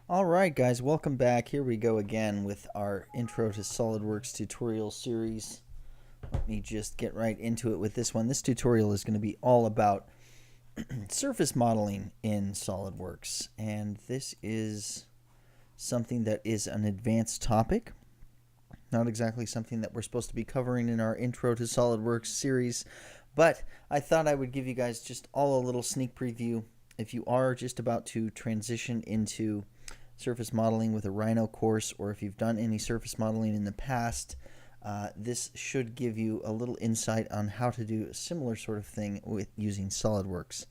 All right, guys, welcome back. Here we go again with our Intro to SolidWorks tutorial series. Let me just get right into it with this one. This tutorial is going to be all about surface modeling in SolidWorks, and this is something that is an advanced topic. Not exactly something that we're supposed to be covering in our Intro to SolidWorks series, but I thought I would give you guys just all a little sneak preview. If you are just about to transition into surface modeling with a Rhino course, or if you've done any surface modeling in the past, this should give you a little insight on how to do a similar sort of thing with using SolidWorks.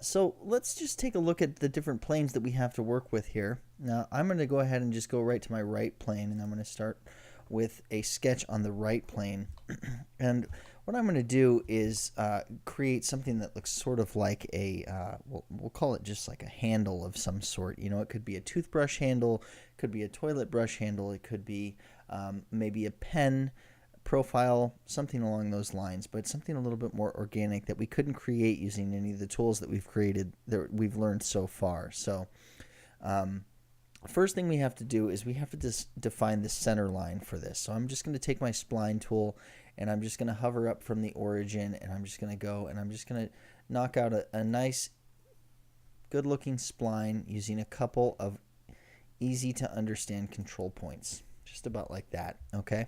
So let's just take a look at the different planes that we have to work with here. Now I'm going to go ahead and just go right to my right plane, and I'm going to start with a sketch on the right plane. And what I'm going to do is create something that looks sort of like a, we'll call it just like a handle of some sort. You know, it could be a toothbrush handle, it could be a toilet brush handle, it could be maybe a pen profile, something along those lines, but something a little bit more organic that we couldn't create using any of the tools that we've created, that we've learned so far. So first thing we have to do is we have to define the center line for this. So I'm just going to take my spline tool, and I'm just going to hover up from the origin, and I'm just going to go and I'm just going to knock out a nice good looking spline using a couple of easy to understand control points, just about like that. Okay.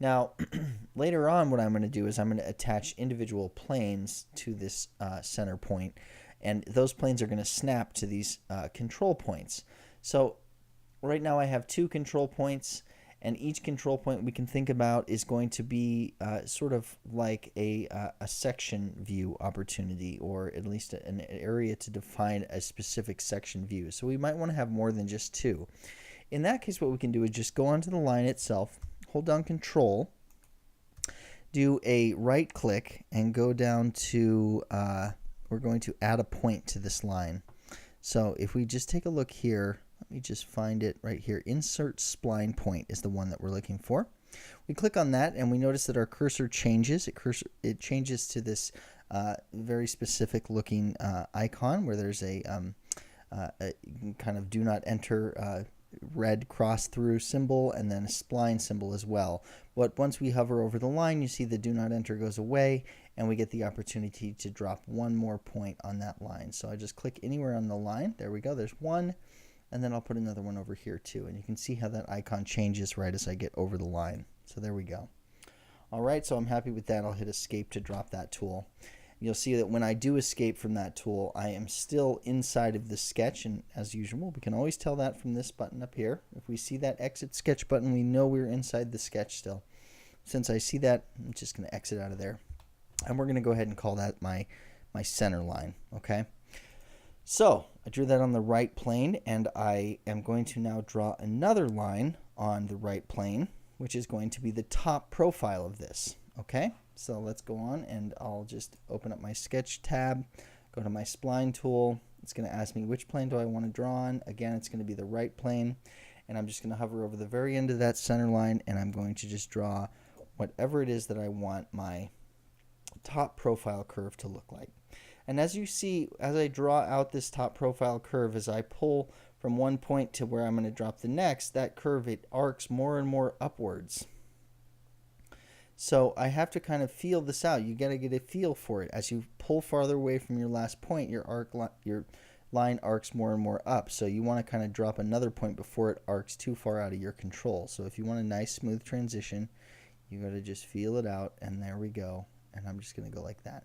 Now, later on, what I'm going to do is I'm going to attach individual planes to this center point, and those planes are going to snap to these control points. So right now I have two control points, and each control point we can think about is going to be sort of like a section view opportunity, or at least an area to define a specific section view. So we might want to have more than just two. In that case, what we can do is just go onto the line itself, hold down Control, do a right click, and go down to, we're going to add a point to this line. So if we just take a look here, let me just find it right here. Insert spline point is the one that we're looking for. We click on that, and we notice that our cursor changes. It changes to this very specific looking icon where there's a kind of do not enter red cross through symbol, and then a spline symbol as well. But once we hover over the line, you see the do not enter goes away, and we get the opportunity to drop one more point on that line. So I just click anywhere on the line. There we go. There's one, and then I'll put another one over here too. And you can see how that icon changes right as I get over the line. So there we go. All right, so I'm happy with that. I'll hit escape to drop that tool. You'll see that when I do escape from that tool, I am still inside of the sketch, and as usual, we can always tell that from this button up here. If we see that exit sketch button, we know we're inside the sketch still. Since I see that, I'm just going to exit out of there, and we're going to go ahead and call that my center line. Okay. So I drew that on the right plane, and I am going to now draw another line on the right plane, which is going to be the top profile of this. Okay. So let's go on, and I'll just open up my sketch tab, go to my spline tool. It's going to ask me which plane do I want to draw on. Again, it's going to be the right plane, and I'm just going to hover over the very end of that center line, and I'm going to just draw whatever it is that I want my top profile curve to look like. And as you see, as I draw out this top profile curve, as I pull from one point to where I'm going to drop the next, that curve, it arcs more and more upwards. So I have to kind of feel this out. You got to get a feel for it. As you pull farther away from your last point, your line arcs more and more up. So you want to kind of drop another point before it arcs too far out of your control. So if you want a nice smooth transition, you got to just feel it out, and there we go. And I'm just going to go like that.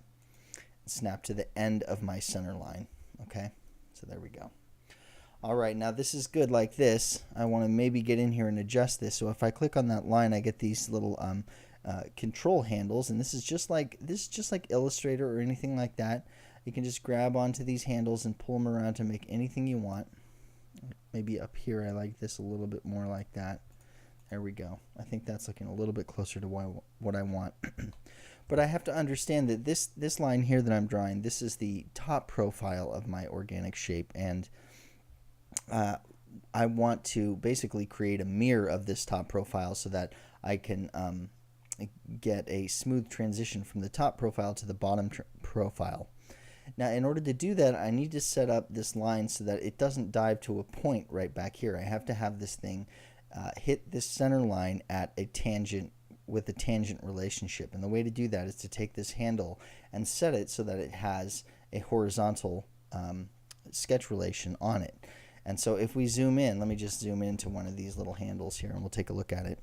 Snap to the end of my center line. Okay, so there we go. All right, now this is good like this. I want to maybe get in here and adjust this. So if I click on that line, I get these little control handles, and this is just like Illustrator or anything like that. You can just grab onto these handles and pull them around to make anything you want. Maybe up here I like this a little bit more like that. There we go. I think that's looking a little bit closer to what I want. But I have to understand that this line here that I'm drawing, this is the top profile of my organic shape, and I want to basically create a mirror of this top profile so that I can get a smooth transition from the top profile to the bottom profile. Now, in order to do that, I need to set up this line so that it doesn't dive to a point right back here. I have to have this thing hit this center line at a tangent with a tangent relationship. And the way to do that is to take this handle and set it so that it has a horizontal sketch relation on it. And so if we zoom in, let me just zoom into one of these little handles here and we'll take a look at it.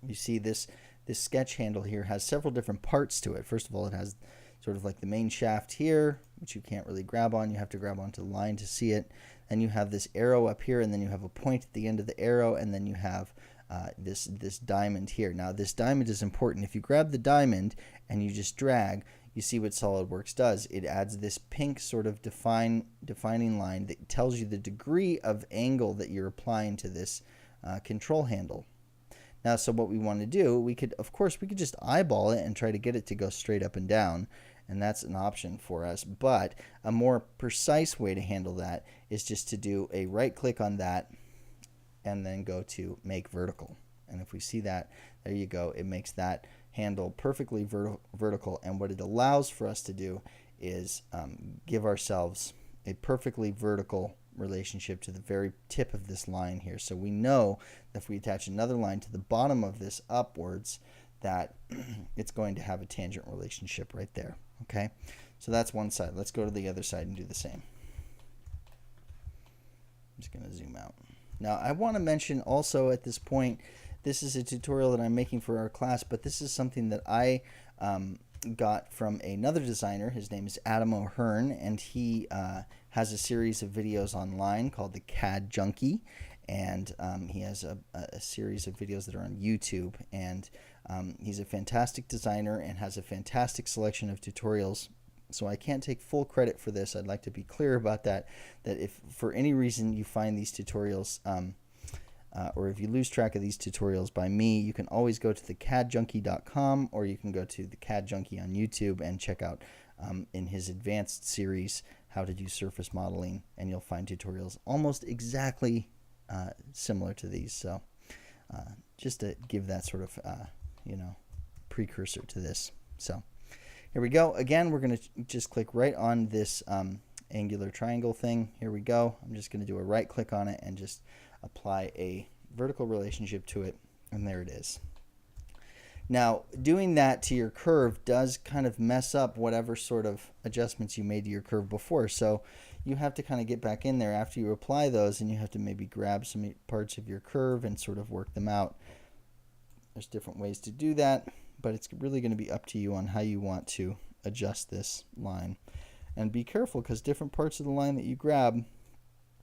You see this sketch handle here has several different parts to it. First of all, it has sort of like the main shaft here, which you can't really grab on. You have to grab onto the line to see it. Then you have this arrow up here, and then you have a point at the end of the arrow, and then you have this diamond here. Now, this diamond is important. If you grab the diamond and you just drag, you see what SolidWorks does. It adds this pink sort of defining line that tells you the degree of angle that you're applying to this control handle. Now, so what we want to do, we could just eyeball it and try to get it to go straight up and down, and that's an option for us. But a more precise way to handle that is just to do a right click on that and then go to make vertical. And if we see that, there you go, it makes that handle perfectly vertical. And what it allows for us to do is give ourselves a perfectly vertical relationship to the very tip of this line here. So we know that if we attach another line to the bottom of this upwards, that it's going to have a tangent relationship right there. Okay, so that's one side. Let's go to the other side and do the same. I'm just going to zoom out. Now I want to mention also at this point, this is a tutorial that I'm making for our class, but this is something that I got from another designer. His name is Adam O'Hearn, and he has a series of videos online called the CAD Junkie, and he has a series of videos that are on YouTube, and he's a fantastic designer and has a fantastic selection of tutorials. So I can't take full credit for this. I'd like to be clear about that, that if for any reason you find these tutorials or if you lose track of these tutorials by me, you can always go to thecadjunkie.com, or you can go to the CAD Junkie on YouTube and check out in his advanced series how to do surface modeling, and you'll find tutorials almost exactly similar to these. So just to give that sort of precursor to this. So here we go. Again, we're going to just click right on this angular triangle thing. Here we go. I'm just going to do a right click on it and just apply a vertical relationship to it, and there it is. Now, doing that to your curve does kind of mess up whatever sort of adjustments you made to your curve before. So you have to kind of get back in there after you apply those, and you have to maybe grab some parts of your curve and sort of work them out. There's different ways to do that, but it's really going to be up to you on how you want to adjust this line. And be careful, because different parts of the line that you grab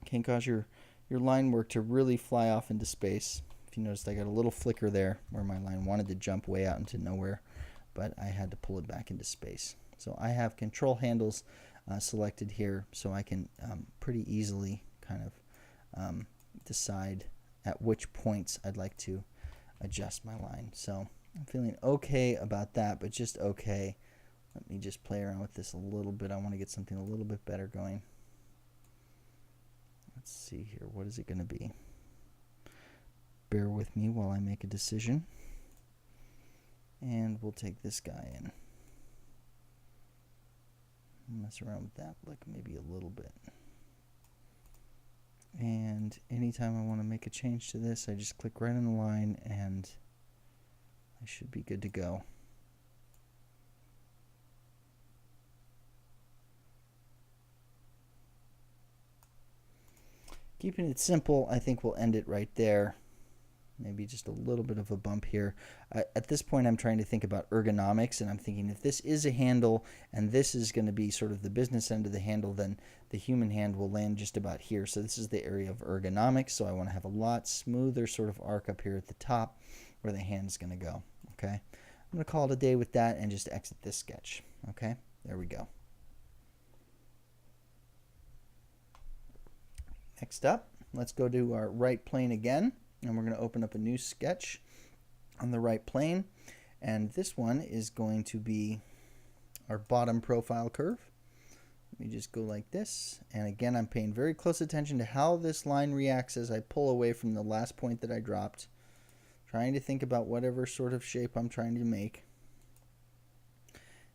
can cause your line work to really fly off into space. If you noticed, I got a little flicker there where my line wanted to jump way out into nowhere, but I had to pull it back into space. So I have control handles selected here, so I can pretty easily kind of decide at which points I'd like to adjust my line. So I'm feeling okay about that, but just okay. Let me just play around with this a little bit. I want to get something a little bit better going. Let's see here. What is it going to be? Bear with me while I make a decision. And we'll take this guy in. Mess around with that, like maybe a little bit. And anytime I want to make a change to this, I just click right on the line and I should be good to go. Keeping it simple, I think we'll end it right there. Maybe just a little bit of a bump here. At this point, I'm trying to think about ergonomics, and I'm thinking if this is a handle and this is going to be sort of the business end of the handle, then the human hand will land just about here. So this is the area of ergonomics, so I want to have a lot smoother sort of arc up here at the top where the hand's going to go. Okay, I'm going to call it a day with that and just exit this sketch. Okay, there we go. Next up, let's go to our right plane again, and we're going to open up a new sketch on the right plane, and this one is going to be our bottom profile curve. Let me just go like this, and again I'm paying very close attention to how this line reacts as I pull away from the last point that I dropped, trying to think about whatever sort of shape I'm trying to make.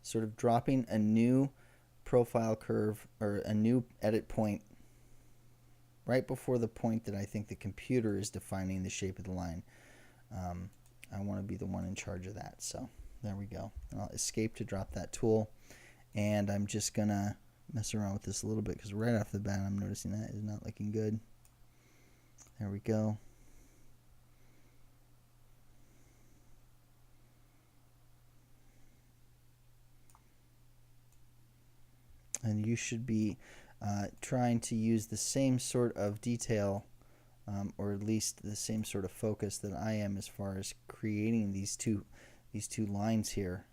sort of dropping a new profile curve or a new edit point right before the point that I think the computer is defining the shape of the line. I want to be the one in charge of that. So there we go. I'll escape to drop that tool, and I'm just going to mess around with this a little bit because right off the bat I'm noticing that is not looking good. There we go. And you should be trying to use the same sort of detail, or at least the same sort of focus that I am as far as creating these two lines here.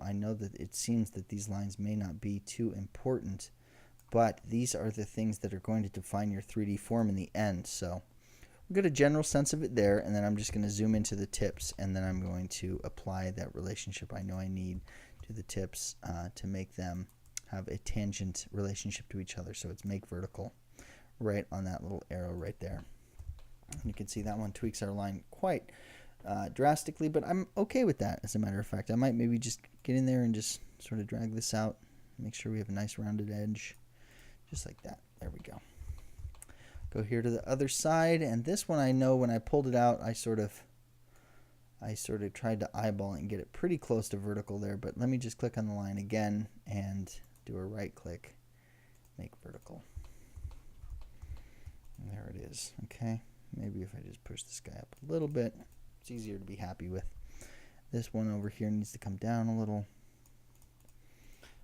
I know that it seems that these lines may not be too important, but these are the things that are going to define your 3D form in the end. So we'll get a general sense of it there, and then I'm just going to zoom into the tips, and then I'm going to apply that relationship I know I need to the tips to make them have a tangent relationship to each other. So it's make vertical right on that little arrow right there. And you can see that one tweaks our line quite drastically, but I'm okay with that. As a matter of fact, I might maybe just get in there and just sort of drag this out, make sure we have a nice rounded edge, just like that. There we go. Go here to the other side, and this one I know when I pulled it out, I sort of tried to eyeball it and get it pretty close to vertical there, but let me just click on the line again and do a right click, make vertical. And there it is. Okay, maybe if I just push this guy up a little bit, it's easier to be happy with. This one over here needs to come down a little.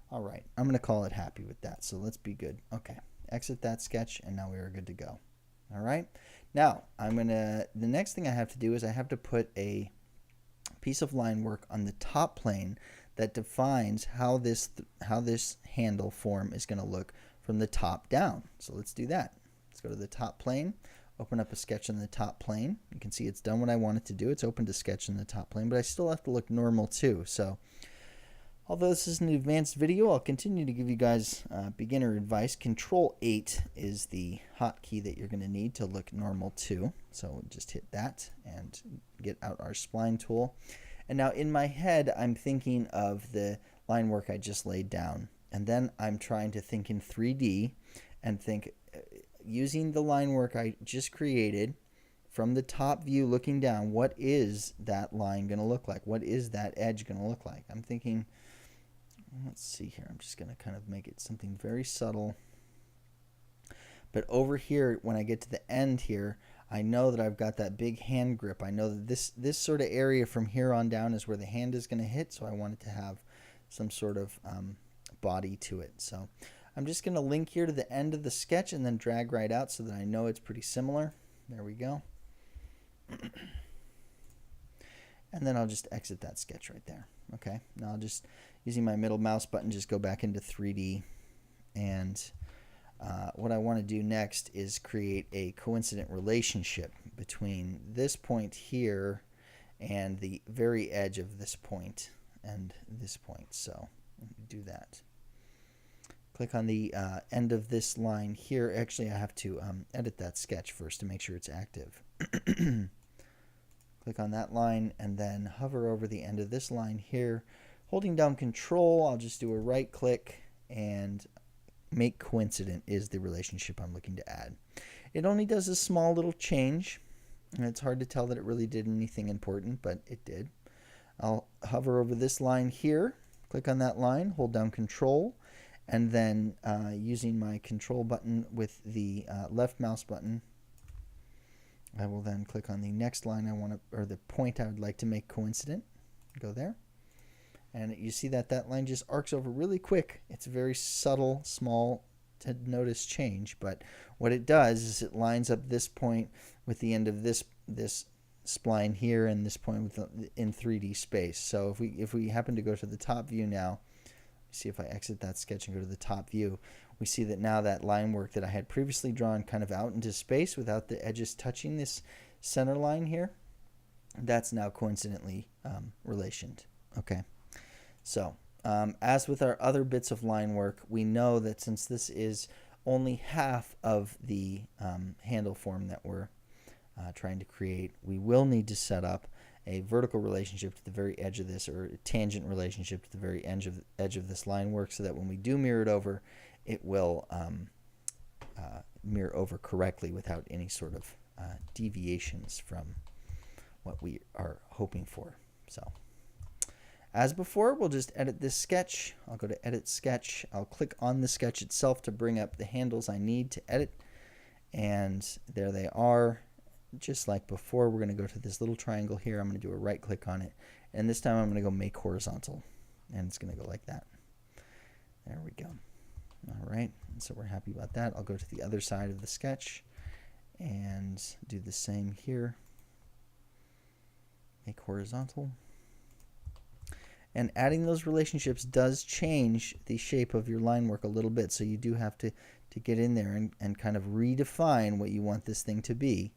All right, I'm going to call it happy with that, so let's be good. Okay, exit that sketch, and now we are good to go. All right, now the next thing I have to do is I have to put a piece of line work on the top plane that defines how this handle form is going to look from the top down. So let's do that. Let's go to the top plane, open up a sketch on the top plane. You can see it's done what I want it to do. It's opened a sketch in the top plane, but I still have to look normal too. So although this is an advanced video, I'll continue to give you guys beginner advice. Control 8 is the hotkey that you're going to need to look normal too. So we'll just hit that and get out our spline tool. And now in my head, I'm thinking of the line work I just laid down. And then I'm trying to think in 3D and think using the line work I just created from the top view looking down, what is that line going to look like? What is that edge going to look like? I'm thinking, let's see here. I'm just going to kind of make it something very subtle. But over here, when I get to the end here, I know that I've got that big hand grip. I know that this sort of area from here on down is where the hand is going to hit, so I want it to have some sort of body to it. So I'm just going to link here to the end of the sketch and then drag right out so that I know it's pretty similar. There we go. And then I'll just exit that sketch right there. Okay, now I'll just, using my middle mouse button, just go back into 3D, and what I want to do next is create a coincident relationship between this point here and the very edge of this point and this point. So let me do that. Click on the end of this line here. Actually, I have to edit that sketch first to make sure it's active. Click on that line and then hover over the end of this line here. Holding down Control, I'll just do a right click, and make coincident is the relationship I'm looking to add. It only does a small little change, and it's hard to tell that it really did anything important, but it did. I'll hover over this line here, click on that line, hold down Control, and then using my Control button with the left mouse button, I will then click on the next line I want to, or the point I would like to make coincident. Go there. And you see that that line just arcs over really quick. It's a very subtle, small to notice change, but what it does is it lines up this point with the end of this spline here and this point with in 3D space. So if we happen to go to the top view now, see if I exit that sketch and go to the top view, we see that now that line work that I had previously drawn kind of out into space without the edges touching this center line here, that's now coincidentally relationed. Okay. So, as with our other bits of line work, we know that since this is only half of the handle form that we're trying to create, we will need to set up a vertical relationship to the very edge of this, or a tangent relationship to the very edge of this line work, so that when we do mirror it over, it will mirror over correctly without any sort of deviations from what we are hoping for. So as before, we'll just edit this sketch. I'll go to Edit Sketch. I'll click on the sketch itself to bring up the handles I need to edit. And there they are. Just like before, we're going to go to this little triangle here. I'm going to do a right click on it. And this time I'm going to go Make Horizontal. And it's going to go like that. There we go. All right. So we're happy about that. I'll go to the other side of the sketch and do the same here. Make Horizontal. And adding those relationships does change the shape of your line work a little bit. So you do have to get in there and kind of redefine what you want this thing to be.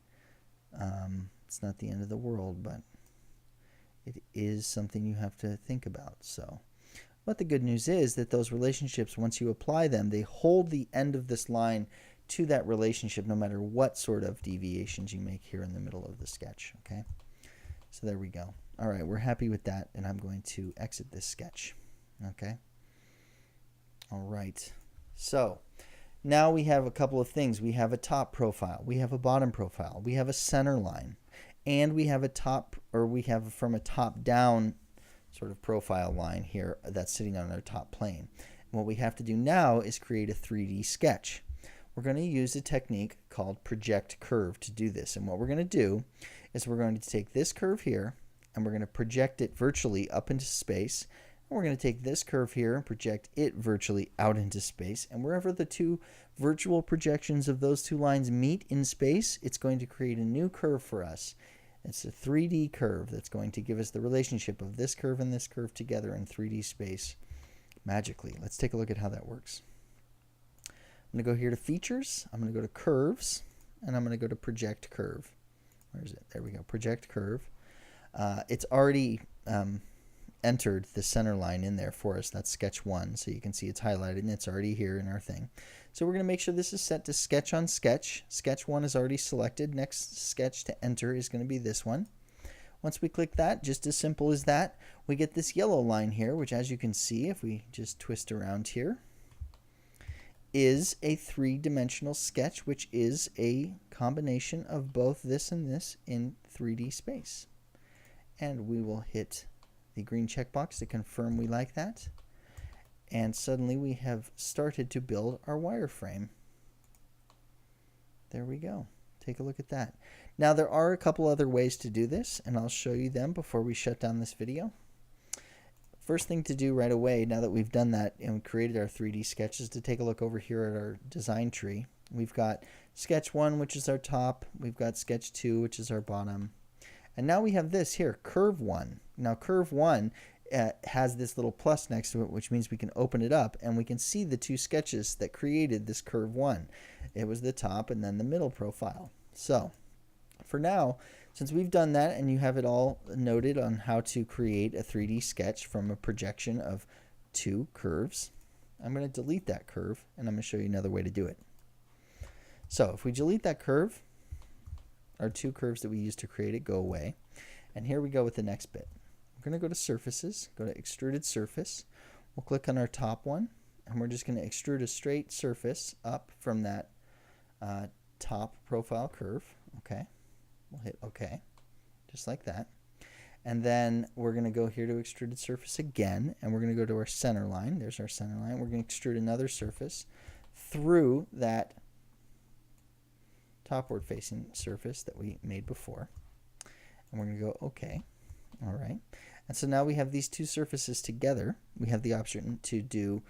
It's not the end of the world, but it is something you have to think about. So, but the good news is that those relationships, once you apply them, they hold the end of this line to that relationship, no matter what sort of deviations you make here in the middle of the sketch. Okay, so there we go. All right, we're happy with that, and I'm going to exit this sketch. Okay. All right. So now we have a couple of things. We have a top profile, we have a bottom profile, we have a center line, and we have from a top down sort of profile line here that's sitting on our top plane. And what we have to do now is create a 3D sketch. We're going to use a technique called Project Curve to do this. And what we're going to do is we're going to take this curve here and we're going to project it virtually up into space. And we're going to take this curve here and project it virtually out into space. And wherever the two virtual projections of those two lines meet in space, it's going to create a new curve for us. It's a 3D curve that's going to give us the relationship of this curve and this curve together in 3D space magically. Let's take a look at how that works. I'm going to go here to Features. I'm going to go to Curves, and I'm going to go to Project Curve. Where is it? There we go. Project Curve. It's already entered the center line in there for us. That's sketch 1. So you can see it's highlighted and it's already here in our thing. So we're going to make sure this is set to sketch on sketch. Sketch 1 is already selected. Next sketch to enter is going to be this one. Once we click that, just as simple as that, we get this yellow line here, which as you can see, if we just twist around here, is a 3-dimensional sketch, which is a combination of both this and this in 3D space. And we will hit the green checkbox to confirm we like that. And suddenly we have started to build our wireframe. There we go. Take a look at that. Now there are a couple other ways to do this, and I'll show you them before we shut down this video. First thing to do right away, now that we've done that and created our 3D sketch, is to take a look over here at our design tree. We've got sketch 1, which is our top. We've got sketch 2, which is our bottom. And now we have this here, curve 1. Now curve 1 has this little plus next to it, which means we can open it up and we can see the two sketches that created this curve 1. It was the top and then the middle profile. So for now, since we've done that and you have it all noted on how to create a 3D sketch from a projection of two curves, I'm going to delete that curve and I'm going to show you another way to do it. So if we delete that curve, our two curves that we used to create it go away. And here we go with the next bit. We're going to go to Surfaces, go to Extruded Surface. We'll click on our top one, and we're just going to extrude a straight surface up from that top profile curve. Okay. We'll hit OK, just like that. And then we're going to go here to Extruded Surface again, and we're going to go to our center line. There's our center line. We're going to extrude another surface through that topward facing surface that we made before. And we're going to go OK. All right. And so now we have these two surfaces together. We have the option to do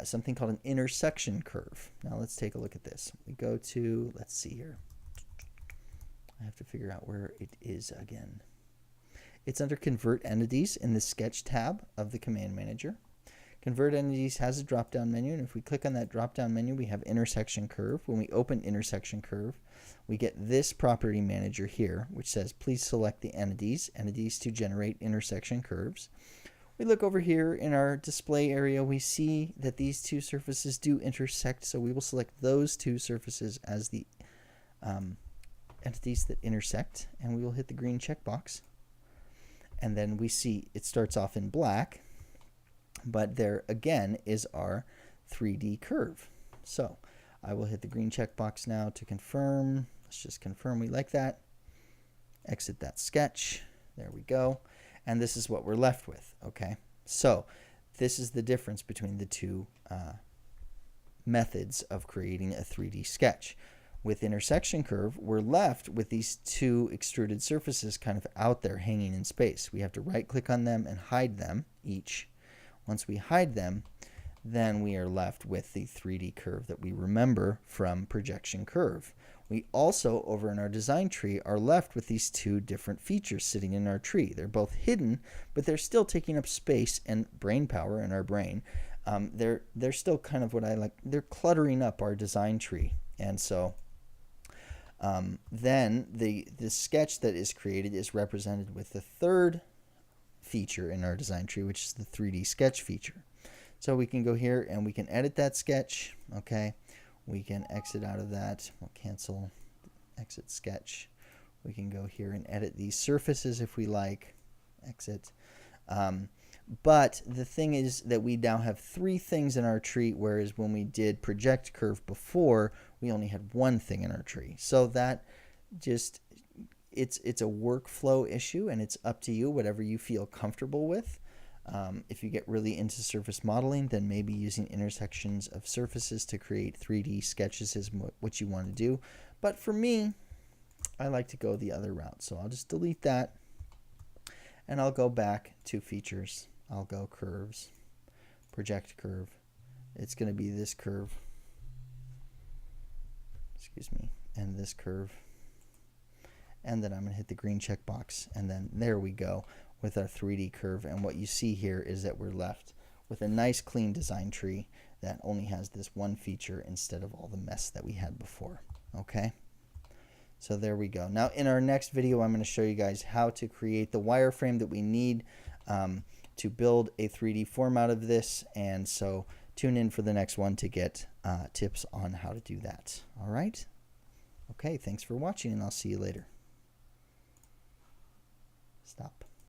something called an intersection curve. Now let's take a look at this. We go to, let's see here. I have to figure out where it is again. It's under Convert Entities in the Sketch tab of the Command Manager. Convert Entities has a drop-down menu, and if we click on that drop-down menu, we have Intersection Curve. When we open Intersection Curve, we get this property manager here, which says, please select the entities to generate intersection curves. We look over here in our display area, we see that these two surfaces do intersect, so we will select those two surfaces as the entities that intersect, and we will hit the green checkbox. And then we see it starts off in black, but there again is our 3D curve. So I will hit the green checkbox now to confirm. Let's just confirm we like that. Exit that sketch. There we go. And this is what we're left with. Okay. So this is the difference between the two methods of creating a 3D sketch. With intersection curve, we're left with these two extruded surfaces kind of out there hanging in space. We have to right click on them and hide them each. Once we hide them, then we are left with the 3D curve that we remember from projection curve. We also, over in our design tree, are left with these two different features sitting in our tree. They're both hidden, but they're still taking up space and brain power in our brain. They're still kind of what I like, they're cluttering up our design tree. And so then the sketch that is created is represented with the third feature in our design tree, which is the 3D sketch feature. So we can go here and we can edit that sketch. Okay, we can exit out of that. We'll cancel, exit sketch. We can go here and edit these surfaces if we like. Exit. But the thing is that we now have three things in our tree, whereas when we did project curve before, we only had one thing in our tree. So that just, it's a workflow issue, and it's up to you, whatever you feel comfortable with. If you get really into surface modeling, then maybe using intersections of surfaces to create 3D sketches is what you want to do. But for me, I like to go the other route. So I'll just delete that, and I'll go back to features. I'll go curves, project curve. It's going to be this curve, excuse me, and this curve. And then I'm going to hit the green checkbox, and then there we go with our 3D curve. And what you see here is that we're left with a nice clean design tree that only has this one feature instead of all the mess that we had before. Okay, so there we go. Now in our next video, I'm going to show you guys how to create the wireframe that we need to build a 3D form out of this. And so tune in for the next one to get tips on how to do that. All right. Okay, thanks for watching, and I'll see you later. Stop.